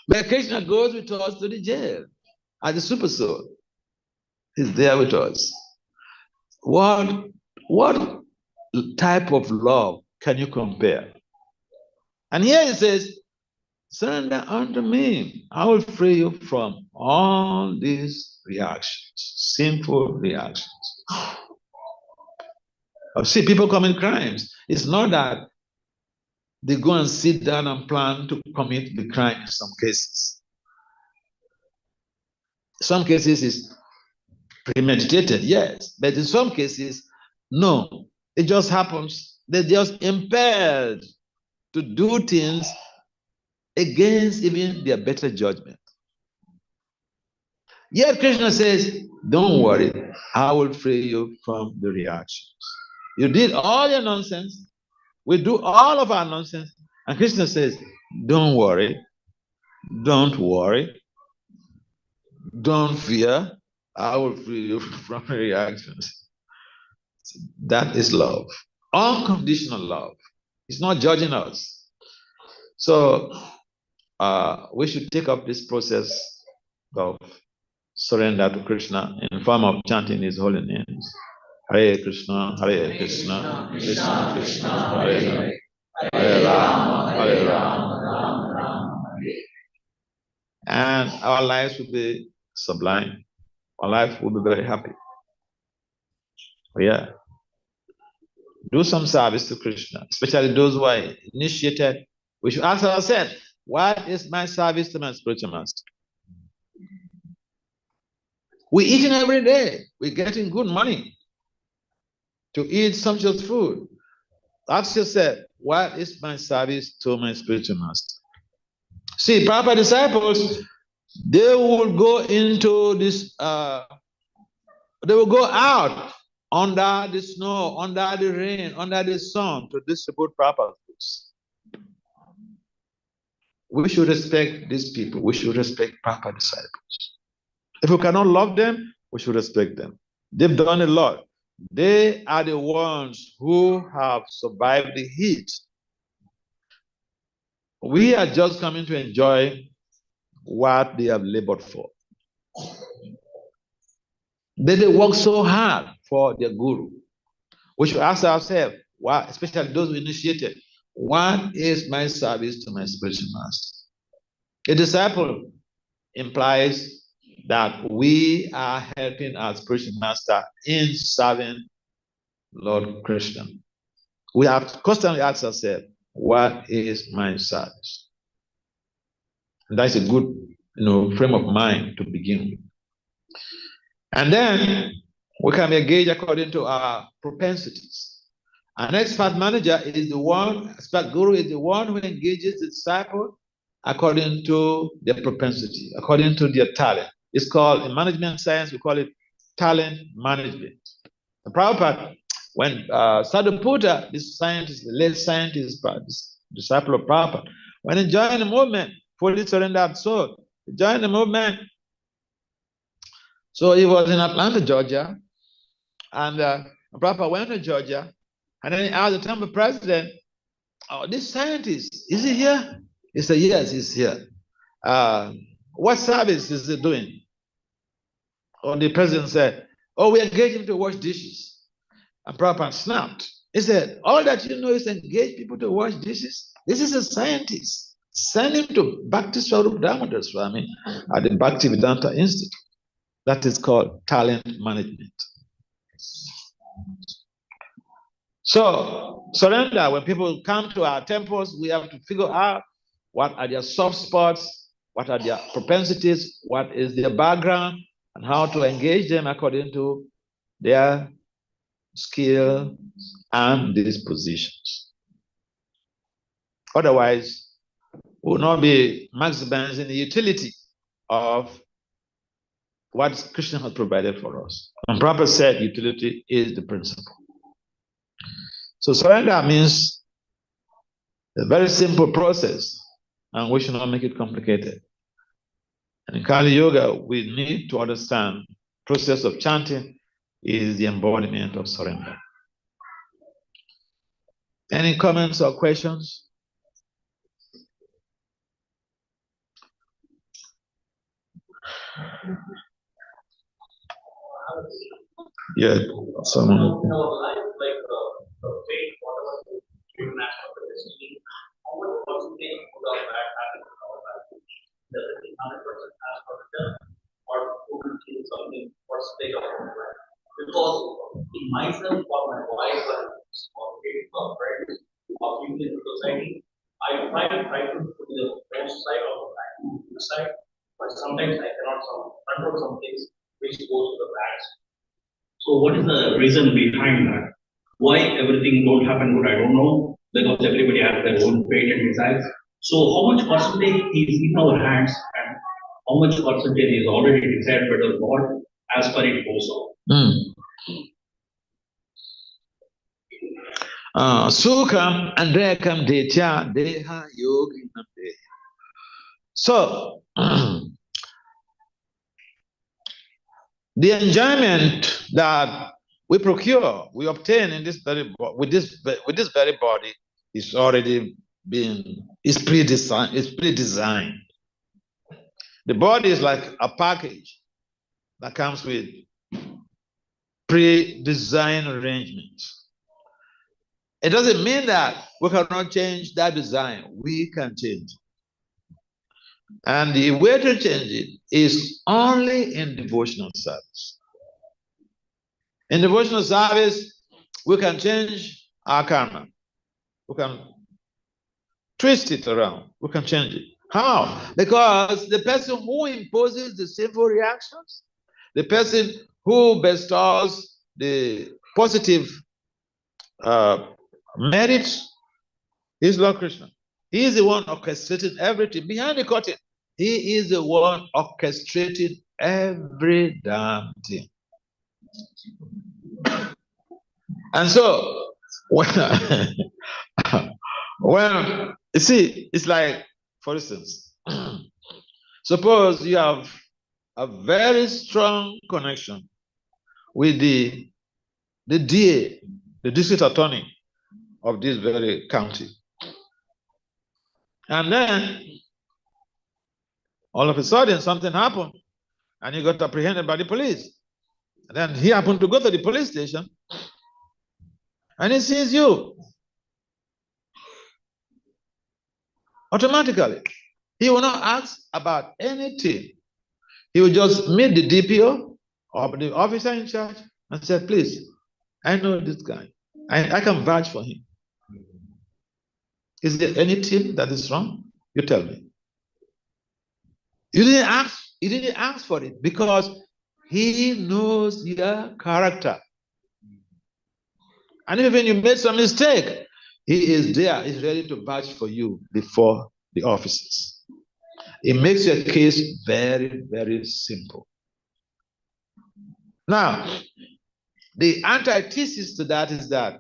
But Krishna goes with us to the jail as a super soul. He's there with us. What type of love can you compare? And here it says, surrender unto me. I will free you from all these reactions, sinful reactions. See, people commit crimes. It's not that they go and sit down and plan to commit the crime in some cases. Some cases is premeditated, yes, but in some cases, no. It just happens. They're just impelled to do things against even their better judgment. Yet Krishna says, don't worry, I will free you from the reactions. You did all your nonsense, we do all of our nonsense, and Krishna says, don't worry, don't fear, I will free you from reactions. That is love, unconditional love. It's not judging us. So we should take up this process of surrender to Krishna in the form of chanting his holy names. Hare Krishna, Krishna Krishna, Hare Hare, Hare Rama, Rama Rama, Hare. And our lives will be sublime. Our life will be very happy. Yeah. Do some service to Krishna, especially those who are initiated. We should ask ourselves, what is my service to my spiritual master? We're eating every day. We're getting good money to eat sumptuous food. Ask yourself, what is my service to my spiritual master? See, proper disciples, they will go into this, they will go out under the snow, under the rain, under the sun to distribute proper foods. We should respect these people. We should respect proper disciples. If we cannot love them, we should respect them. They've done a lot. They are the ones who have survived the heat. We are just coming to enjoy what they have labored for. They work so hard for their guru. We should ask ourselves, what, especially those who initiated, what is my service to my spiritual master? A disciple implies that we are helping our spiritual master in serving Lord Krishna. We have to constantly ask ourselves, what is my service? And that's a good frame of mind to begin with. And then we can engage according to our propensities. An expert manager is the one, expert guru is the one who engages the disciple according to their propensity, according to their talent. It's called, in management science, we call it talent management. The Prabhupada, when Sadhuputta, this scientist, the late scientist, disciple of Prabhupada, when he joined the movement, fully surrendered soul, he joined the movement. So he was in Atlanta, Georgia, and Prabhupada went to Georgia, and then he asked the temple president, "Oh, this scientist, is he here?" He said, "Yes, he's here. What service is he doing?" Or the president said, "Oh, we engage him to wash dishes." And Prabhupada snapped. He said, "All that you know is engage people to wash dishes? This is a scientist. Send him to Bhakti Swarup Damodar Swami at the Bhakti Vedanta Institute." That is called talent management. So, surrender, when people come to our temples, we have to figure out what are their soft spots, what are their propensities, what is their background, and how to engage them according to their skill and dispositions. Otherwise, we will not be maximizing the utility of what Krishna has provided for us. And Prabhupada said utility is the principle. So surrender means a very simple process, and we should not make it complicated. And in Kali Yoga, we need to understand the process of chanting is the embodiment of surrender. Any comments or questions? Yeah, someone. In our life, like fate, whatever human aspect of destiny, how much percentage of good or bad happens in our life? Does it mean 100% as per the term, or who will feel something percentage of our life? Because in myself, or my wife, or kids, or friends, or people in the society, I try to put the best side or the good side, but sometimes I cannot control some things which goes to the bad side. So what is the reason behind that? Why everything don't happen good? I don't know, because everybody has their own fate and desires. So how much percentage is in our hands and how much percentage is already decided by the Lord as per it goes on? Sukham andrekam detya deha yoginam deha. So the enjoyment that we procure, we obtain in this very with this very body is already pre-designed. The body is like a package that comes with pre-designed arrangements. It doesn't mean that we cannot change that design. We can change. And the way to change it is only in devotional service. In devotional service, we can change our karma. We can twist it around. We can change it. How? Because the person who imposes the sinful reactions, the person who bestows the positive merit is Lord Krishna. He is the one orchestrating everything behind the curtain. He is the one orchestrating every damn thing. And so, when you see, it's like, for instance, suppose you have a very strong connection with the DA, the district attorney of this very county. And then all of a sudden something happened and he got apprehended by the police. And then he happened to go to the police station and he sees you. Automatically, he will not ask about anything. He will just meet the DPO or the officer in charge and say, please, I know this guy. I can vouch for him. Is there anything that is wrong? You tell me. You didn't ask for it because he knows your character. And even you made some mistake, he is there, he's ready to vouch for you before the officers. It makes your case very, very simple. Now, the antithesis to that is that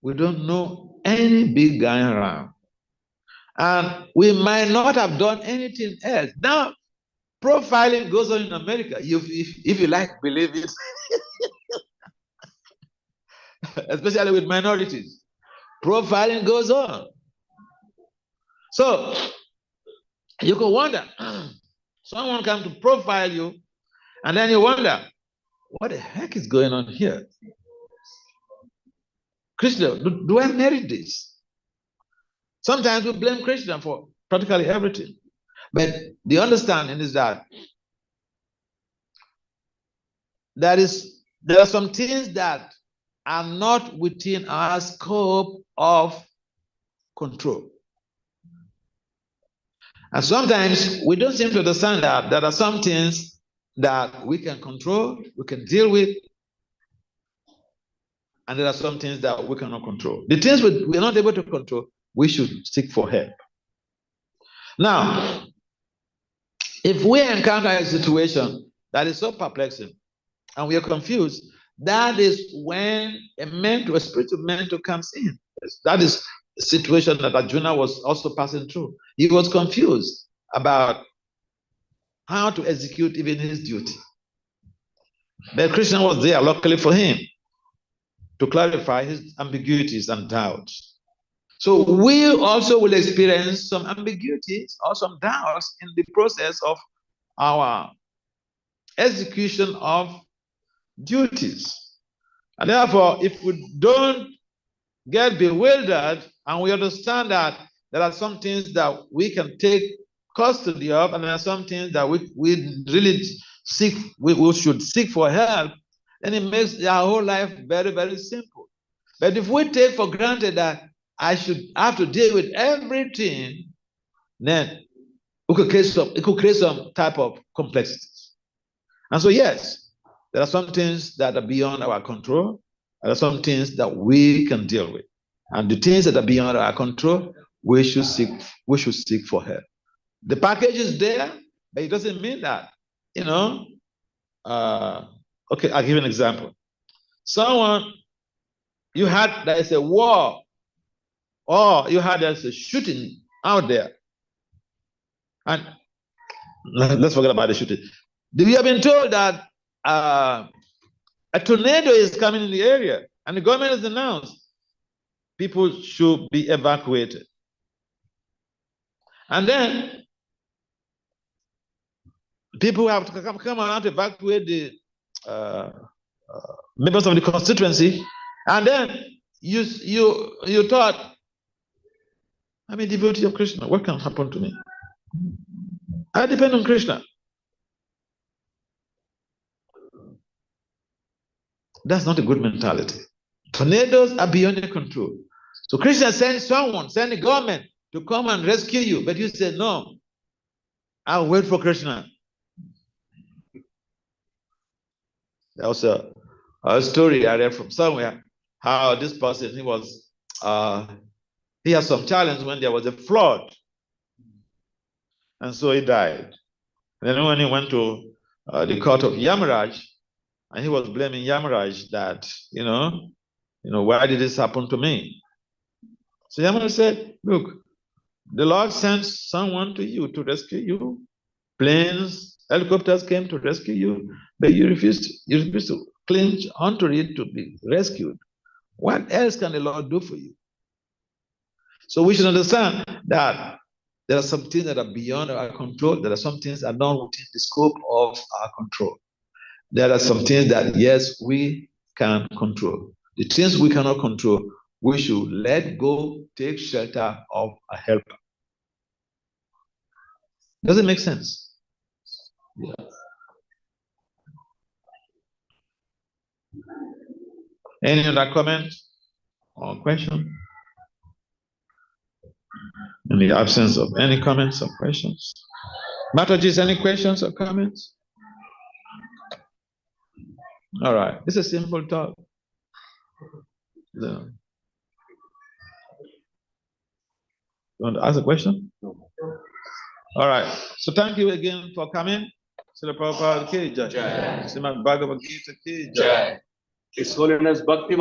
we don't know any big guy around. And we might not have done anything else. Now, profiling goes on in America, if you like, believe it. Especially with minorities. Profiling goes on. So, you could wonder, someone comes to profile you, and then you wonder, what the heck is going on here? Christian, do I merit this? Sometimes we blame Christian for practically everything. But the understanding is that there are some things that are not within our scope of control. And sometimes we don't seem to understand that there are some things that we can control, we can deal with, and there are some things that we cannot control. The things we're not able to control, we should seek for help. Now, if we encounter a situation that is so perplexing and we are confused, that is when a spiritual mentor comes in. That is a situation that Arjuna was also passing through. He was confused about how to execute even his duty. But Krishna was there, luckily for him, to clarify his ambiguities and doubts. So we also will experience some ambiguities or some doubts in the process of our execution of duties. And therefore, if we don't get bewildered and we understand that there are some things that we can take custody of, and there are some things that we really we should seek for help, then it makes our whole life very, very simple. But if we take for granted that I should have to deal with everything, then it could create some type of complexities. And so, yes, there are some things that are beyond our control. There are some things that we can deal with. And the things that are beyond our control, we should seek for help. The package is there, but it doesn't mean that, okay, I'll give you an example. There is a war, or there's a shooting out there. And let's forget about the shooting. We have been told that a tornado is coming in the area, and the government has announced people should be evacuated. And then people have to come around to evacuate the members of the constituency, and then you thought, I'm a devotee of Krishna. What can happen to me? I depend on Krishna. That's not a good mentality. Tornadoes are beyond your control. So Krishna send the government to come and rescue you. But you said, no, I'll wait for Krishna. There was a story I read from somewhere, how this person, he was he had some challenge when there was a flood. And so he died. And then when he went to the court of Yamaraj, and he was blaming Yamaraj that, why did this happen to me? So Yamaraj said, look, the Lord sent someone to you to rescue you. Planes, helicopters came to rescue you, but you refused to cling onto it to be rescued. What else can the Lord do for you? So we should understand that there are some things that are beyond our control. There are some things that are not within the scope of our control. There are some things that, yes, we can control. The things we cannot control, we should let go, take shelter of a helper. Does it make sense? Yeah. Any other comment or question? In the absence of any comments or questions? Mataji, any questions or comments? All right, it's a simple talk. You want to ask a question? No. All right, so thank you again for coming. Srila Prabhupada ki jai. Srimad Bhagavad Gita ki jai. His Holiness Bhakti